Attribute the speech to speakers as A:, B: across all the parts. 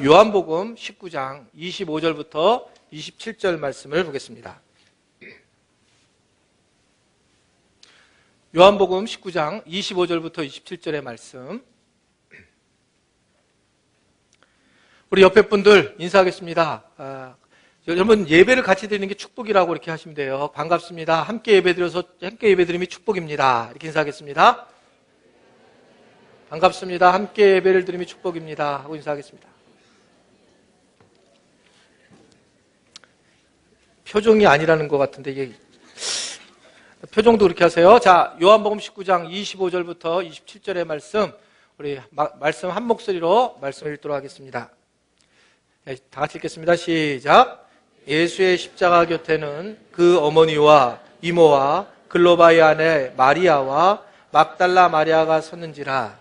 A: 요한복음 19장 25절부터 27절 말씀을 보겠습니다. 요한복음 19장 25절부터 27절의 말씀. 우리 옆에 분들 인사하겠습니다. 여러분 예배를 같이 드리는 게 축복이라고 이렇게 하시면 돼요. 반갑습니다. 함께 예배드림이 축복입니다. 이렇게 인사하겠습니다. 반갑습니다. 함께 예배를 드림이 축복입니다. 하고 인사하겠습니다. 표정이 아니라는 것 같은데 이게 표정도 그렇게 하세요. 자, 요한복음 19장 25절부터 27절의 말씀, 우리 말씀 한 목소리로 말씀을 읽도록 하겠습니다. 다 같이 읽겠습니다. 시작. 예수의 십자가 곁에는 그 어머니와 이모와 글로바의 아내 마리아와 막달라 마리아가 섰는지라.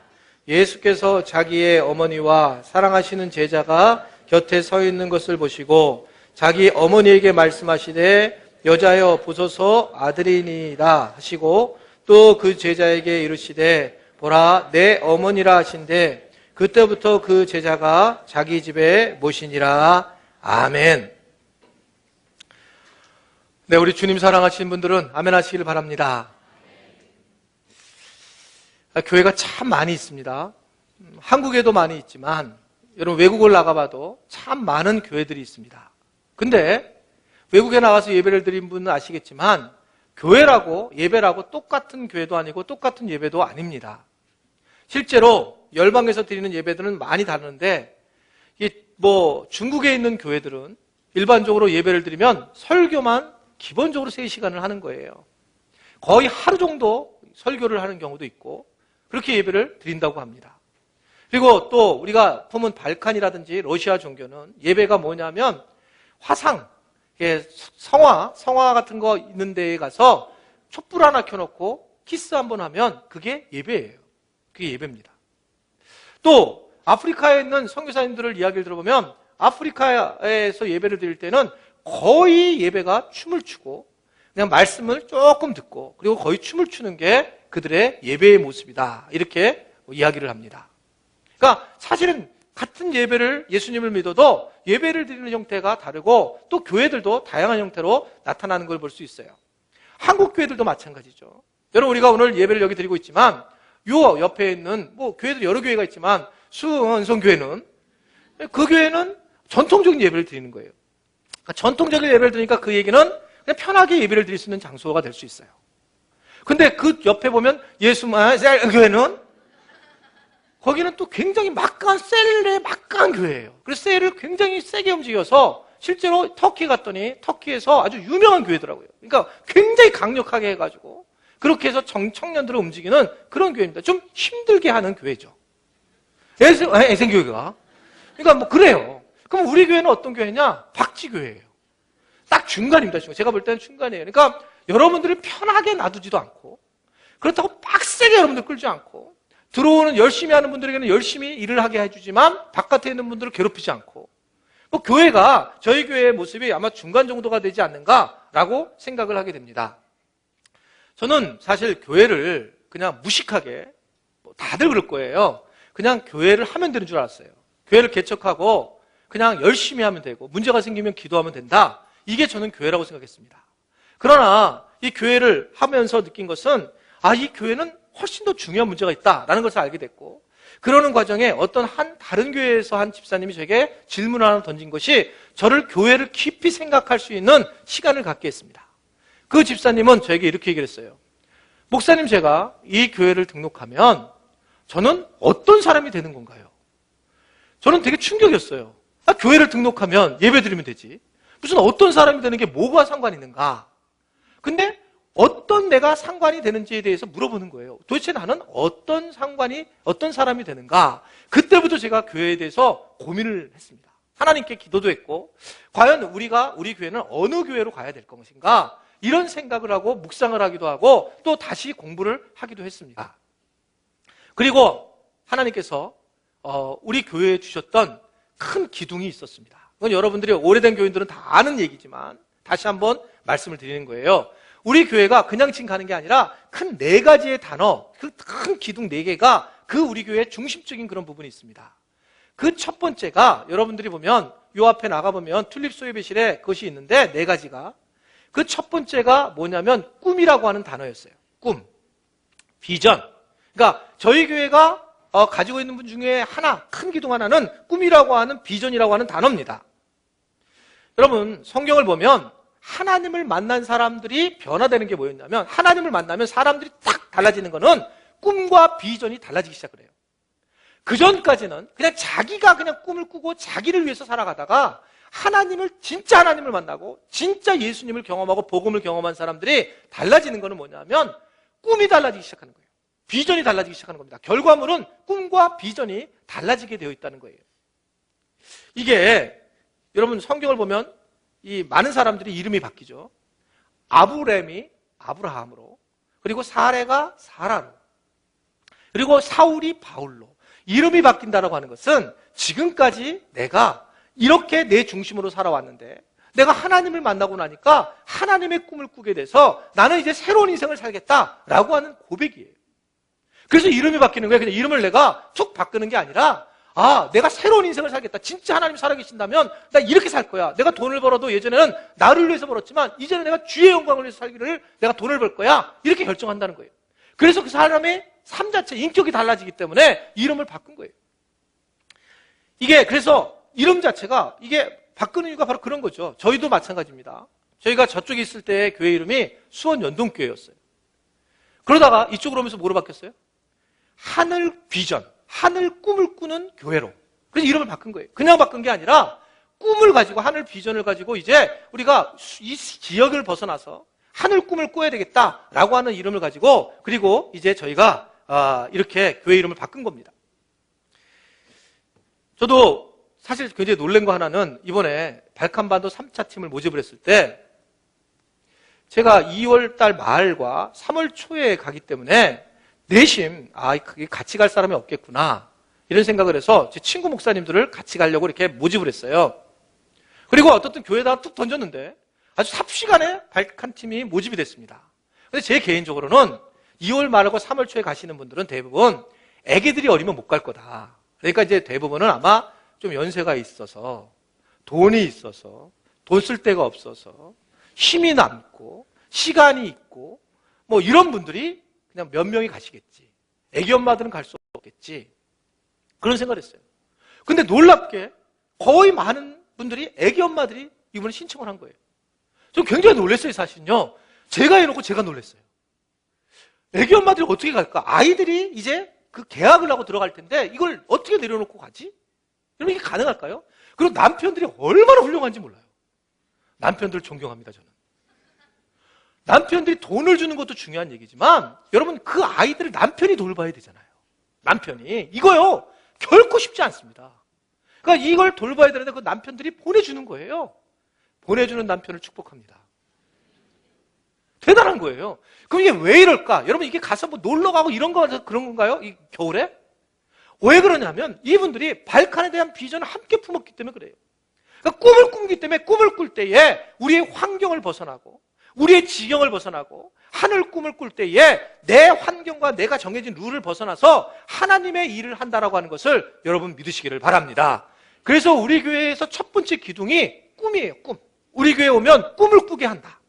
A: 예수께서 자기의 어머니와 사랑하시는 제자가 곁에 서 있는 것을 보시고 자기 어머니에게 말씀하시되 여자여 보소서 아들이니라 하시고 또 그 제자에게 이르시되 보라 내 어머니라 하신대 그때부터 그 제자가 자기 집에 모시니라. 아멘. 네, 우리 주님 사랑하시는 분들은 아멘 하시길 바랍니다. 교회가 참 많이 있습니다. 한국에도 많이 있지만 여러분 외국을 나가봐도 참 많은 교회들이 있습니다. 근데 외국에 나가서 예배를 드린 분은 아시겠지만 교회라고 예배라고 똑같은 교회도 아니고 똑같은 예배도 아닙니다. 실제로 열방에서 드리는 예배들은 많이 다른데 중국에 있는 교회들은 일반적으로 예배를 드리면 설교만 기본적으로 3시간을 하는 거예요. 거의 하루 정도 설교를 하는 경우도 있고 그렇게 예배를 드린다고 합니다. 그리고 또 우리가 보면 발칸이라든지 러시아 종교는 예배가 뭐냐면 화상, 성화 같은 거 있는 데에 가서 촛불 하나 켜놓고 키스 한번 하면 그게 예배예요. 그게 예배입니다. 또 아프리카에 있는 선교사님들을 이야기를 들어보면 아프리카에서 예배를 드릴 때는 거의 예배가 춤을 추고 그냥 말씀을 조금 듣고 그리고 거의 춤을 추는 게 그들의 예배의 모습이다. 이렇게 이야기를 합니다. 그러니까 사실은 같은 예배를 예수님을 믿어도 예배를 드리는 형태가 다르고 또 교회들도 다양한 형태로 나타나는 걸 볼 수 있어요. 한국 교회들도 마찬가지죠. 여러분 우리가 오늘 예배를 여기 드리고 있지만 요 옆에 있는 교회도 여러 교회가 있지만 수은성교회는 그 교회는 전통적인 예배를 드리는 거예요. 그러니까 전통적인 예배를 드리니까 그 얘기는 그냥 편하게 예배를 드릴 수 있는 장소가 될 수 있어요. 근데 그 옆에 보면 교회는 거기는 또 굉장히 셀의 막강한 교회예요. 그래서 셀을 굉장히 세게 움직여서 실제로 터키 갔더니 터키에서 아주 유명한 교회더라고요. 그러니까 굉장히 강력하게 해가지고 그렇게 해서 청년들을 움직이는 그런 교회입니다. 좀 힘들게 하는 교회죠. 애생교회가. 그러니까 그래요. 그럼 우리 교회는 어떤 교회냐? 박쥐교회예요. 딱 중간입니다. 제가 볼 때는 중간이에요. 그러니까 여러분들을 편하게 놔두지도 않고 그렇다고 빡세게 여러분들 끌지 않고 들어오는 열심히 하는 분들에게는 열심히 일을 하게 해주지만 바깥에 있는 분들을 괴롭히지 않고 교회가 저희 교회의 모습이 아마 중간 정도가 되지 않는가라고 생각을 하게 됩니다. 저는 사실 교회를 그냥 무식하게 다들 그럴 거예요. 그냥 교회를 하면 되는 줄 알았어요. 교회를 개척하고 그냥 열심히 하면 되고 문제가 생기면 기도하면 된다. 이게 저는 교회라고 생각했습니다. 그러나 이 교회를 하면서 느낀 것은 이 교회는 훨씬 더 중요한 문제가 있다라는 것을 알게 됐고 그러는 과정에 어떤 다른 교회에서 한 집사님이 저에게 질문을 하나 던진 것이 저를 교회를 깊이 생각할 수 있는 시간을 갖게 했습니다. 그 집사님은 저에게 이렇게 얘기를 했어요. 목사님 제가 이 교회를 등록하면 저는 어떤 사람이 되는 건가요? 저는 되게 충격이었어요. 교회를 등록하면 예배 드리면 되지. 무슨 어떤 사람이 되는 게 뭐가 상관이 있는가? 근데 어떤 내가 상관이 되는지에 대해서 물어보는 거예요. 도대체 나는 어떤 사람이 되는가? 그때부터 제가 교회에 대해서 고민을 했습니다. 하나님께 기도도 했고, 과연 우리 교회는 어느 교회로 가야 될 것인가? 이런 생각을 하고 묵상을 하기도 하고 또 다시 공부를 하기도 했습니다. 그리고 하나님께서 우리 교회에 주셨던 큰 기둥이 있었습니다. 그건 여러분들이 오래된 교인들은 다 아는 얘기지만 다시 한번 말씀을 드리는 거예요. 우리 교회가 그냥 지금 가는 게 아니라 큰 4가지의 단어, 그 큰 기둥 4개가 그 우리 교회의 중심적인 그런 부분이 있습니다. 그 첫 번째가 여러분들이 보면 요 앞에 나가보면 튤립 소예배실에 그것이 있는데 4가지가 그 첫 번째가 뭐냐면 꿈이라고 하는 단어였어요. 꿈, 비전. 그러니까 저희 교회가 가지고 있는 분 중에 하나, 큰 기둥 하나는 꿈이라고 하는 비전이라고 하는 단어입니다. 여러분 성경을 보면 하나님을 만난 사람들이 변화되는 게 뭐였냐면 하나님을 만나면 사람들이 딱 달라지는 거는 꿈과 비전이 달라지기 시작을 해요. 그 전까지는 그냥 자기가 그냥 꿈을 꾸고 자기를 위해서 살아가다가 진짜 하나님을 만나고 진짜 예수님을 경험하고 복음을 경험한 사람들이 달라지는 거는 뭐냐면 꿈이 달라지기 시작하는 거예요. 비전이 달라지기 시작하는 겁니다. 결과물은 꿈과 비전이 달라지게 되어 있다는 거예요. 이게 여러분 성경을 보면 이 많은 사람들이 이름이 바뀌죠. 아브라함이 아브라함으로, 그리고 사레가 사라로, 그리고 사울이 바울로 이름이 바뀐다라고 하는 것은 지금까지 내가 이렇게 내 중심으로 살아왔는데 내가 하나님을 만나고 나니까 하나님의 꿈을 꾸게 돼서 나는 이제 새로운 인생을 살겠다라고 하는 고백이에요. 그래서 이름이 바뀌는 거예요. 그냥 이름을 내가 툭 바꾸는 게 아니라 내가 새로운 인생을 살겠다. 진짜 하나님 살아계신다면 나 이렇게 살 거야. 내가 돈을 벌어도 예전에는 나를 위해서 벌었지만 이제는 내가 주의 영광을 위해서 살기를 내가 돈을 벌 거야. 이렇게 결정한다는 거예요. 그래서 그 사람의 삶 자체, 인격이 달라지기 때문에 이름을 바꾼 거예요. 이게 그래서 이름 자체가 이게 바꾸는 이유가 바로 그런 거죠. 저희도 마찬가지입니다. 저희가 저쪽에 있을 때 교회 이름이 수원연동교회였어요. 그러다가 이쪽으로 오면서 뭐로 바뀌었어요? 하늘 비전, 하늘 꿈을 꾸는 교회로. 그래서 이름을 바꾼 거예요. 그냥 바꾼 게 아니라 꿈을 가지고 하늘 비전을 가지고 이제 우리가 이 지역을 벗어나서 하늘 꿈을 꿔야 되겠다라고 하는 이름을 가지고 그리고 이제 저희가 이렇게 교회 이름을 바꾼 겁니다. 저도 사실 굉장히 놀란 거 하나는 이번에 발칸반도 3차 팀을 모집을 했을 때 제가 2월 달 말과 3월 초에 가기 때문에 내심 그게 같이 갈 사람이 없겠구나 이런 생각을 해서 제 친구 목사님들을 같이 가려고 이렇게 모집을 했어요. 그리고 어떻든 교회에다가 툭 던졌는데 아주 삽시간에 발칸 팀이 모집이 됐습니다. 근데 제 개인적으로는 2월 말하고 3월 초에 가시는 분들은 대부분 애기들이 어리면 못 갈 거다. 그러니까 이제 대부분은 아마 좀 연세가 있어서 돈이 있어서 돈 쓸 데가 없어서 힘이 남고 시간이 있고 뭐 이런 분들이 그냥 몇 명이 가시겠지. 애기 엄마들은 갈 수 없겠지. 그런 생각을 했어요. 근데 놀랍게 거의 많은 분들이 애기 엄마들이 이번에 신청을 한 거예요. 저 굉장히 놀랐어요, 사실은요. 제가 해놓고 제가 놀랐어요. 애기 엄마들이 어떻게 갈까? 아이들이 이제 그 계약을 하고 들어갈 텐데 이걸 어떻게 내려놓고 가지? 여러분 이게 가능할까요? 그리고 남편들이 얼마나 훌륭한지 몰라요. 남편들 존경합니다, 저는. 남편들이 돈을 주는 것도 중요한 얘기지만 여러분 그 아이들을 남편이 돌봐야 되잖아요. 남편이. 이거요. 결코 쉽지 않습니다. 그러니까 이걸 돌봐야 되는데 그 남편들이 보내주는 거예요. 보내주는 남편을 축복합니다. 대단한 거예요. 그럼 이게 왜 이럴까? 여러분 이게 가서 뭐 놀러 가고 이런 거 그런 건가요? 이 겨울에? 왜 그러냐면 이분들이 발칸에 대한 비전을 함께 품었기 때문에 그래요. 그러니까 꿈을 꾸기 때문에 꿈을 꿀 때에 우리의 환경을 벗어나고 우리의 지경을 벗어나고 하늘 꿈을 꿀 때에 내 환경과 내가 정해진 룰을 벗어나서 하나님의 일을 한다라고 하는 것을 여러분 믿으시기를 바랍니다. 그래서 우리 교회에서 첫 번째 기둥이 꿈이에요. 꿈. 우리 교회에 오면 꿈을 꾸게 한다.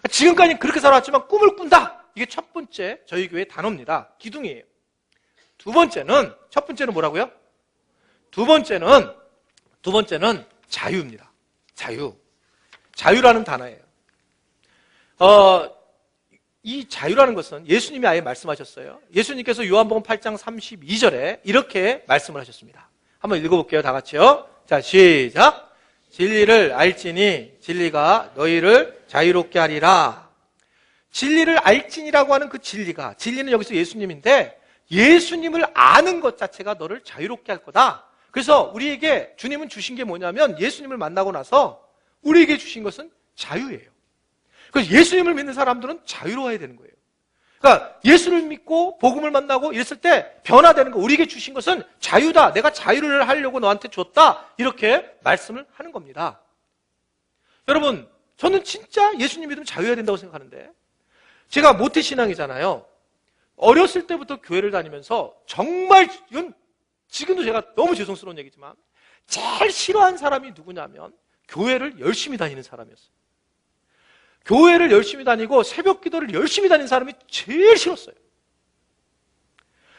A: 지금까지 그렇게 살아왔지만 꿈을 꾼다. 이게 첫 번째 저희 교회의 단어입니다. 기둥이에요. 두 번째는 첫 번째는 뭐라고요? 두 번째는 자유입니다. 자유. 자유라는 단어예요. 이 자유라는 것은 예수님이 아예 말씀하셨어요. 예수님께서 요한복음 8장 32절에 이렇게 말씀을 하셨습니다. 한번 읽어볼게요. 다 같이요. 자, 시작. 진리를 알지니 진리가 너희를 자유롭게 하리라. 진리를 알지니라고 하는 그 진리는 여기서 예수님인데 예수님을 아는 것 자체가 너를 자유롭게 할 거다. 그래서 우리에게 주님은 주신 게 뭐냐면 예수님을 만나고 나서 우리에게 주신 것은 자유예요. 그래서 예수님을 믿는 사람들은 자유로워야 되는 거예요. 그러니까 예수를 믿고 복음을 만나고 이랬을 때 변화되는 거, 우리에게 주신 것은 자유다. 내가 자유를 하려고 너한테 줬다. 이렇게 말씀을 하는 겁니다. 여러분, 저는 진짜 예수님 믿으면 자유해야 된다고 생각하는데 제가 모태신앙이잖아요. 어렸을 때부터 교회를 다니면서 정말 이건 지금도 제가 너무 죄송스러운 얘기지만 제일 싫어하는 사람이 누구냐면 교회를 열심히 다니는 사람이었어요. 교회를 열심히 다니고 새벽 기도를 열심히 다니는 사람이 제일 싫었어요.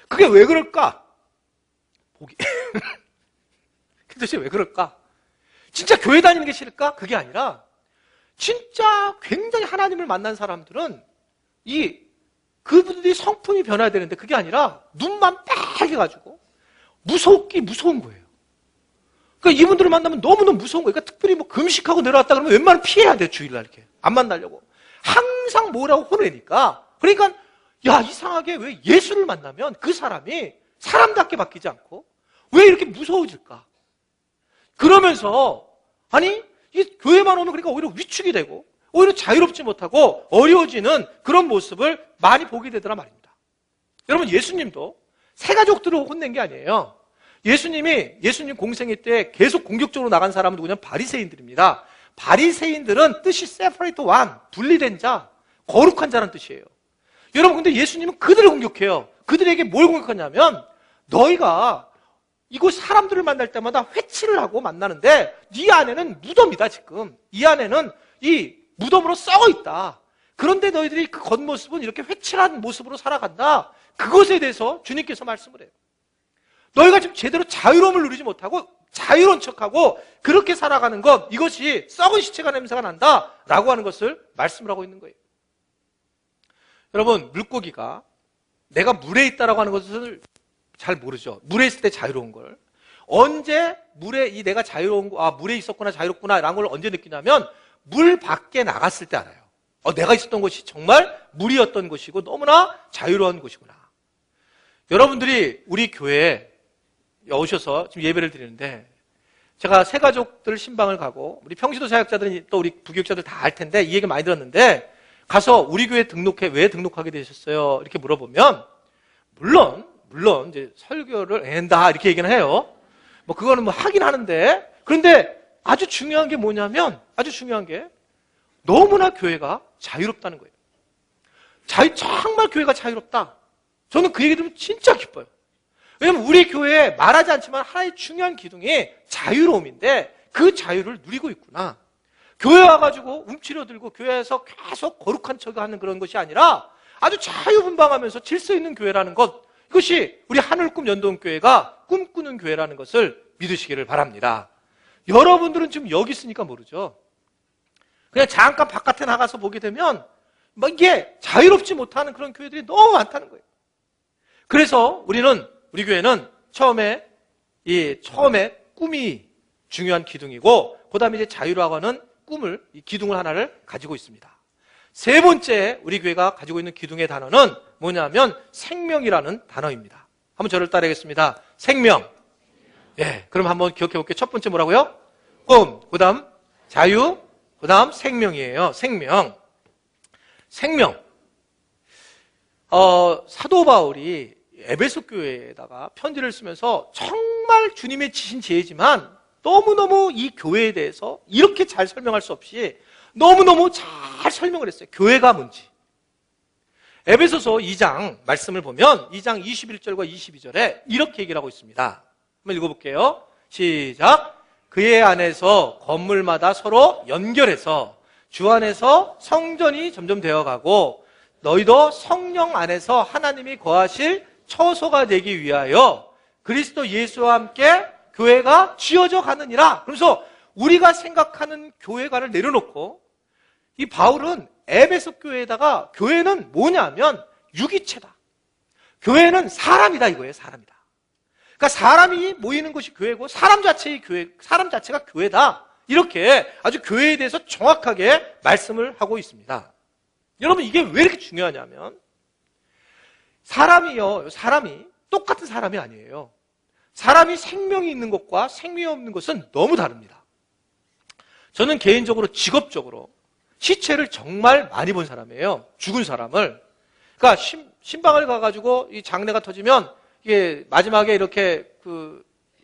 A: 그게 왜 그럴까? 보기. 도대체 왜 그럴까? 진짜 교회 다니는 게 싫을까? 그게 아니라 진짜 굉장히 하나님을 만난 사람들은 그분들이 성품이 변화야 되는데 그게 아니라 눈만 빨개가지고 무서운 거예요. 그러니까 이분들을 만나면 너무너무 무서운 거예요. 그러니까 특별히 뭐 금식하고 내려왔다 그러면 웬만하면 피해야 돼요. 주일날 이렇게. 안 만나려고. 항상 뭐라고 혼내니까. 그러니까 야, 이상하게 왜 예수를 만나면 그 사람이 사람답게 바뀌지 않고 왜 이렇게 무서워질까? 그러면서 아니 이 교회만 오면 그러니까 오히려 위축이 되고 오히려 자유롭지 못하고 어려워지는 그런 모습을 많이 보게 되더라 말입니다. 여러분, 예수님도 세 가족들을 혼낸 게 아니에요. 예수님 공생애 때 계속 공격적으로 나간 사람은 누구냐면 바리새인들입니다. 바리새인들은 뜻이 separate one, 분리된 자, 거룩한 자라는 뜻이에요. 여러분, 근데 예수님은 그들을 공격해요. 그들에게 뭘 공격하냐면 너희가 이곳 사람들을 만날 때마다 회치를 하고 만나는데 네 안에는 무덤이다 지금. 이 안에는 이 무덤으로 썩어 있다. 그런데 너희들이 그 겉모습은 이렇게 회칠한 모습으로 살아간다. 그것에 대해서 주님께서 말씀을 해요. 너희가 지금 제대로 자유로움을 누리지 못하고 자유로운 척하고 그렇게 살아가는 것, 이것이 썩은 시체가 냄새가 난다 라고 하는 것을 말씀을 하고 있는 거예요. 여러분, 물고기가 내가 물에 있다라고 하는 것을 잘 모르죠. 물에 있을 때 자유로운 걸. 언제 물에 내가 자유로운 거, 물에 있었구나, 자유롭구나 라는 걸 언제 느끼냐면 물 밖에 나갔을 때 알아요. 내가 있었던 곳이 정말 물이었던 곳이고 너무나 자유로운 곳이구나. 여러분들이 우리 교회에 오셔서 지금 예배를 드리는데 제가 새 가족들 신방을 가고 우리 평시도 사역자들은 또 우리 부교육자들 다 알 텐데 이 얘기 많이 들었는데 가서 우리 교회 왜 등록하게 되셨어요? 이렇게 물어보면 물론 이제 설교를 한다 이렇게 얘기는 해요. 뭐 그거는 뭐 하긴 하는데 그런데 아주 중요한 게 뭐냐면 너무나 교회가 자유롭다는 거예요. 정말 교회가 자유롭다. 저는 그 얘기 들으면 진짜 기뻐요. 왜냐면 우리 교회에 말하지 않지만 하나의 중요한 기둥이 자유로움인데 그 자유를 누리고 있구나. 교회 와가지고 움츠려들고 교회에서 계속 거룩한 척하는 그런 것이 아니라 아주 자유분방하면서 질서 있는 교회라는 것, 이것이 우리 하늘꿈 연동교회가 꿈꾸는 교회라는 것을 믿으시기를 바랍니다. 여러분들은 지금 여기 있으니까 모르죠. 그냥 잠깐 바깥에 나가서 보게 되면 이게 자유롭지 못하는 그런 교회들이 너무 많다는 거예요. 그래서 우리 교회는 처음에 꿈이 중요한 기둥이고 그 다음에 이제 자유라고 하는 이 기둥을 하나를 가지고 있습니다. 세 번째 우리 교회가 가지고 있는 기둥의 단어는 뭐냐면 생명이라는 단어입니다. 한번 저를 따라하겠습니다. 생명. 예, 그럼 한번 기억해 볼게요. 첫 번째 뭐라고요? 꿈, 그 다음 자유, 그 다음 생명이에요. 생명. 사도 바울이 에베소 교회에다가 편지를 쓰면서 정말 주님의 지신 지혜지만 너무너무 이 교회에 대해서 이렇게 잘 설명할 수 없이 너무너무 잘 설명을 했어요. 교회가 뭔지. 에베소서 2장 말씀을 보면 2장 21절과 22절에 이렇게 얘기를 하고 있습니다. 한번 읽어볼게요. 시작. 그의 안에서 건물마다 서로 연결해서 주 안에서 성전이 점점 되어가고 너희도 성령 안에서 하나님이 거하실 처소가 되기 위하여 그리스도 예수와 함께 교회가 지어져 가느니라. 그래서 우리가 생각하는 교회가를 내려놓고 이 바울은 에베소 교회에다가 교회는 뭐냐면 유기체다. 교회는 사람이다 이거예요. 사람이다. 그러니까 사람이 모이는 것이 교회고 사람 자체가 교회다. 이렇게 아주 교회에 대해서 정확하게 말씀을 하고 있습니다. 여러분, 이게 왜 이렇게 중요하냐면 사람이 똑같은 사람이 아니에요. 사람이 생명이 있는 것과 생명이 없는 것은 너무 다릅니다. 저는 개인적으로 직업적으로 시체를 정말 많이 본 사람이에요. 죽은 사람을. 그러니까 신방을 가가지고 이 장례가 터지면 이게 마지막에 이렇게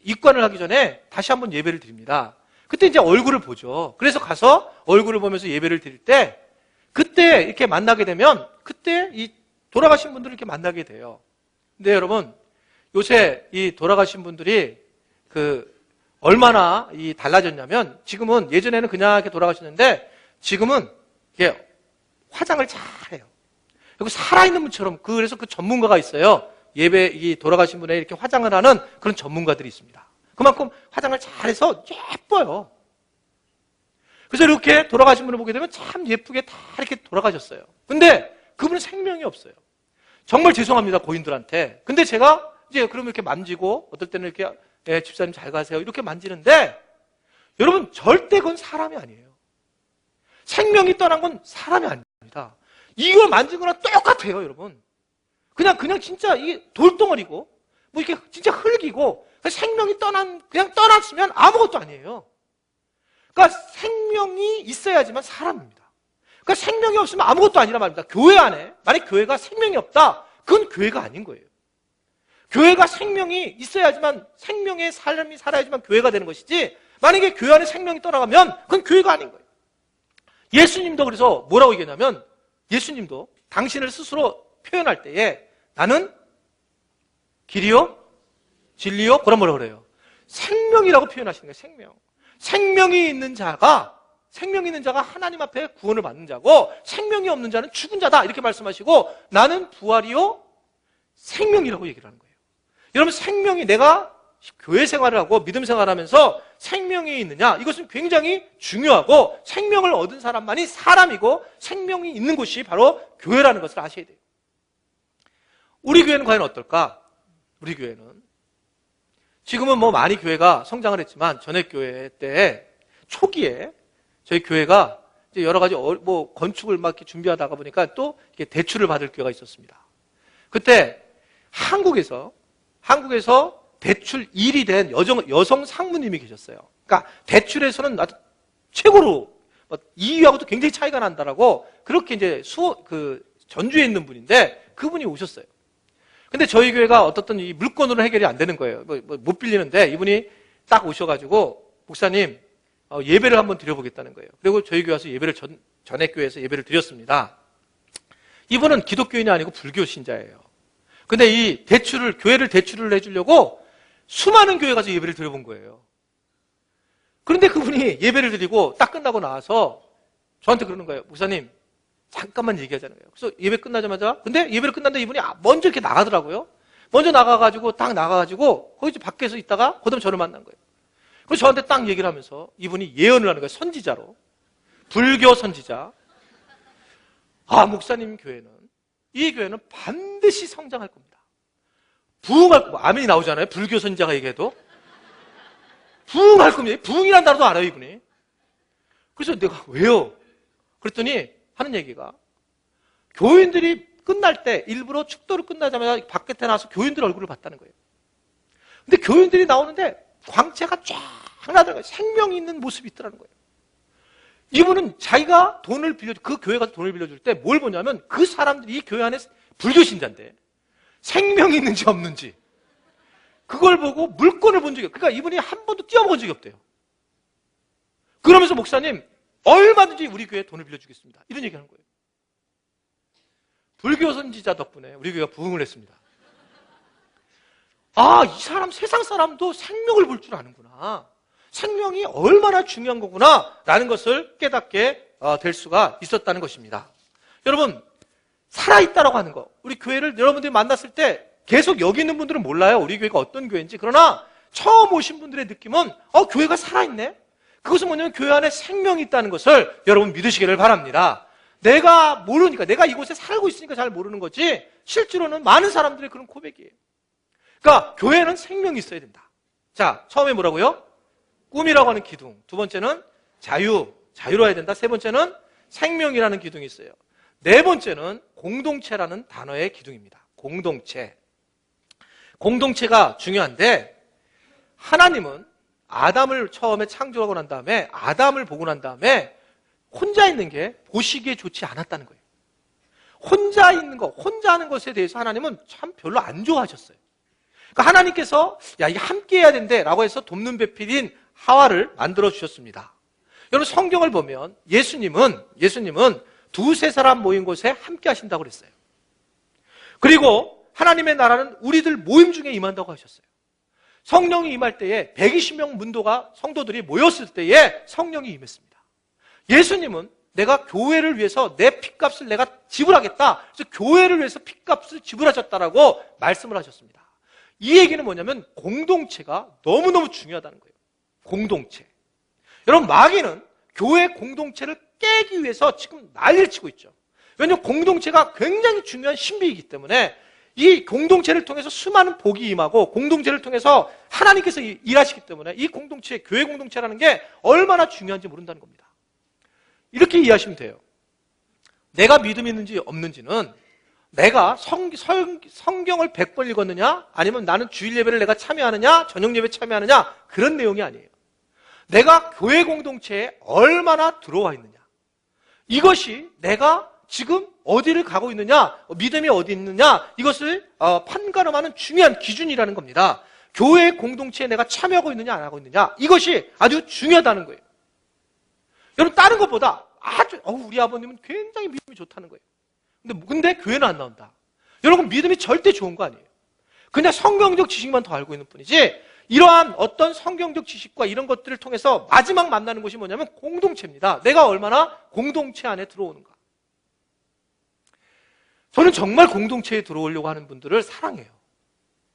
A: 입관을 하기 전에 다시 한번 예배를 드립니다. 그때 이제 얼굴을 보죠. 그래서 가서 얼굴을 보면서 예배를 드릴 때 그때 이렇게 만나게 되면 그때 이 돌아가신 분들을 이렇게 만나게 돼요. 근데 여러분, 요새 이 돌아가신 분들이 얼마나 달라졌냐면, 지금은 예전에는 그냥 이렇게 돌아가셨는데, 지금은 이게 화장을 잘 해요. 그리고 살아있는 분처럼, 그래서 그 전문가가 있어요. 이 돌아가신 분에 이렇게 화장을 하는 그런 전문가들이 있습니다. 그만큼 화장을 잘해서 예뻐요. 그래서 이렇게 돌아가신 분을 보게 되면 참 예쁘게 다 이렇게 돌아가셨어요. 근데 그분은 생명이 없어요. 정말 죄송합니다, 고인들한테. 근데 제가 이제 그러면 이렇게 만지고, 어떨 때는 이렇게, 네, 집사님 잘 가세요, 이렇게 만지는데, 여러분, 절대 그건 사람이 아니에요. 생명이 떠난 건 사람이 아닙니다. 이걸 만진 거랑 똑같아요, 여러분. 그냥 진짜 이게 돌덩어리고, 뭐 이렇게 진짜 흙이고, 생명이 그냥 떠났으면 아무것도 아니에요. 그러니까 생명이 있어야지만 사람입니다. 그러니까 생명이 없으면 아무것도 아니란 말입니다. 교회 안에, 만약 교회가 생명이 없다, 그건 교회가 아닌 거예요. 교회가 생명이 있어야지만, 생명의 삶이 살아야지만 교회가 되는 것이지, 만약에 교회 안에 생명이 떠나가면 그건 교회가 아닌 거예요. 예수님도 그래서 뭐라고 얘기하냐면, 예수님도 당신을 스스로 표현할 때에 나는 길이요, 진리요, 뭐라고 그래요? 생명이라고 표현하시는 거예요. 생명이 있는 자가 하나님 앞에 구원을 받는 자고, 생명이 없는 자는 죽은 자다, 이렇게 말씀하시고, 나는 부활이요 생명이라고 얘기를 하는 거예요. 여러분, 생명이, 내가 교회 생활을 하고 믿음 생활을 하면서 생명이 있느냐, 이것은 굉장히 중요하고, 생명을 얻은 사람만이 사람이고, 생명이 있는 곳이 바로 교회라는 것을 아셔야 돼요. 우리 교회는 과연 어떨까? 우리 교회는 지금은 뭐 많이 교회가 성장을 했지만, 전에 교회 때 초기에 저희 교회가 이제 여러 가지 뭐 건축을 막 이렇게 준비하다가 보니까 또 이렇게 대출을 받을 교회가 있었습니다. 그때 한국에서 대출 1위 된 여성 상무님이 계셨어요. 그러니까 대출에서는 아주 최고로 2위하고도 굉장히 차이가 난다라고, 그렇게 이제 전주에 있는 분인데, 그분이 오셨어요. 근데 저희 교회가 어떻든 이 물건으로 해결이 안 되는 거예요. 못 빌리는데, 이분이 딱 오셔가지고, 목사님, 예배를 한번 드려보겠다는 거예요. 그리고 저희 교회 와서 전에 교회에서 예배를 드렸습니다. 이분은 기독교인이 아니고 불교 신자예요. 근데 이 교회를 대출을 해주려고 수많은 교회 가서 예배를 드려본 거예요. 그런데 그분이 예배를 드리고 딱 끝나고 나와서 저한테 그러는 거예요. 목사님, 잠깐만 얘기하자는 거예요. 그래서 예배 끝나자마자, 근데 예배를 끝났는데 이분이 먼저 이렇게 나가더라고요. 먼저 딱 나가가지고 거기 밖에서 있다가 그다음 저를 만난 거예요. 그래서 저한테 딱 얘기를 하면서 이분이 예언을 하는 거예요. 선지자로. 불교 선지자. 목사님 이 교회는 반드시 성장할 겁니다. 부흥할 겁니다. 아멘이 나오잖아요. 불교 선지자가 얘기해도. 부흥할 겁니다. 부흥이라는 단어도 알아요, 이분이. 그래서 내가 왜요? 그랬더니 하는 얘기가, 교인들이 끝날 때 일부러 축도를 끝나자마자 바깥에 나와서 교인들 얼굴을 봤다는 거예요. 근데 교인들이 나오는데 광채가 쫙 나더라고요. 생명이 있는 모습이 있더라는 거예요. 이분은 자기가 그 교회 가서 돈을 빌려줄 때 뭘 보냐면, 그 사람들이 이 교회 안에 불교 신자인데 생명이 있는지 없는지 그걸 보고 물건을 본 적이 없어요. 그러니까 이분이 한 번도 뛰어본 적이 없대요. 그러면서 목사님, 얼마든지 우리 교회에 돈을 빌려주겠습니다, 이런 얘기하는 거예요. 불교 선지자 덕분에 우리 교회가 부흥을 했습니다. 이 사람, 세상 사람도 생명을 볼 줄 아는구나, 생명이 얼마나 중요한 거구나 라는 것을 깨닫게 될 수가 있었다는 것입니다. 여러분, 살아있다라고 하는 거, 우리 교회를 여러분들이 만났을 때 계속 여기 있는 분들은 몰라요, 우리 교회가 어떤 교회인지. 그러나 처음 오신 분들의 느낌은 교회가 살아있네, 그것은 뭐냐면 교회 안에 생명이 있다는 것을 여러분 믿으시기를 바랍니다. 내가 모르니까, 내가 이곳에 살고 있으니까 잘 모르는 거지, 실제로는 많은 사람들의 그런 고백이에요. 그러니까 교회는 생명이 있어야 된다. 자, 처음에 뭐라고요? 꿈이라고 하는 기둥. 두 번째는 자유로워야 된다. 세 번째는 생명이라는 기둥이 있어요. 네 번째는 공동체라는 단어의 기둥입니다. 공동체가 중요한데, 하나님은 아담을 처음에 창조하고 난 다음에, 아담을 보고 난 다음에 혼자 있는 게 보시기에 좋지 않았다는 거예요. 혼자 하는 것에 대해서 하나님은 참 별로 안 좋아하셨어요. 그러니까 하나님께서 이게 함께 해야 된대 라고 해서 돕는 배필인 하와를 만들어 주셨습니다. 여러분, 성경을 보면 예수님은 두세 사람 모인 곳에 함께 하신다고 그랬어요. 그리고 하나님의 나라는 우리들 모임 중에 임한다고 하셨어요. 성령이 임할 때에 120명 문도가 성도들이 모였을 때에 성령이 임했습니다. 예수님은 내가 교회를 위해서 내 핏값을 내가 지불하겠다. 그래서 교회를 위해서 핏값을 지불하셨다라고 말씀을 하셨습니다. 이 얘기는 뭐냐면 공동체가 너무너무 중요하다는 거예요. 공동체. 여러분, 마귀는 교회 공동체를 깨기 위해서 지금 난리를 치고 있죠. 왜냐하면 공동체가 굉장히 중요한 신비이기 때문에 이 공동체를 통해서 수많은 복이 임하고 공동체를 통해서 하나님께서 일하시기 때문에 이 공동체, 교회 공동체라는 게 얼마나 중요한지 모른다는 겁니다. 이렇게 이해하시면 돼요. 내가 믿음이 있는지 없는지는 내가 성경을 100번 읽었느냐, 아니면 나는 주일 예배를 내가 참여하느냐, 저녁 예배 참여하느냐, 그런 내용이 아니에요. 내가 교회 공동체에 얼마나 들어와 있느냐, 이것이 내가 지금 어디를 가고 있느냐, 믿음이 어디 있느냐, 이것을 판가름하는 중요한 기준이라는 겁니다. 교회 공동체에 내가 참여하고 있느냐 안 하고 있느냐, 이것이 아주 중요하다는 거예요. 여러분, 다른 것보다 아주 우리 아버님은 굉장히 믿음이 좋다는 거예요. 근데 교회는 안 나온다. 여러분, 믿음이 절대 좋은 거 아니에요. 그냥 성경적 지식만 더 알고 있는 뿐이지, 이러한 어떤 성경적 지식과 이런 것들을 통해서 마지막 만나는 것이 뭐냐면 공동체입니다. 내가 얼마나 공동체 안에 들어오는가. 저는 정말 공동체에 들어오려고 하는 분들을 사랑해요.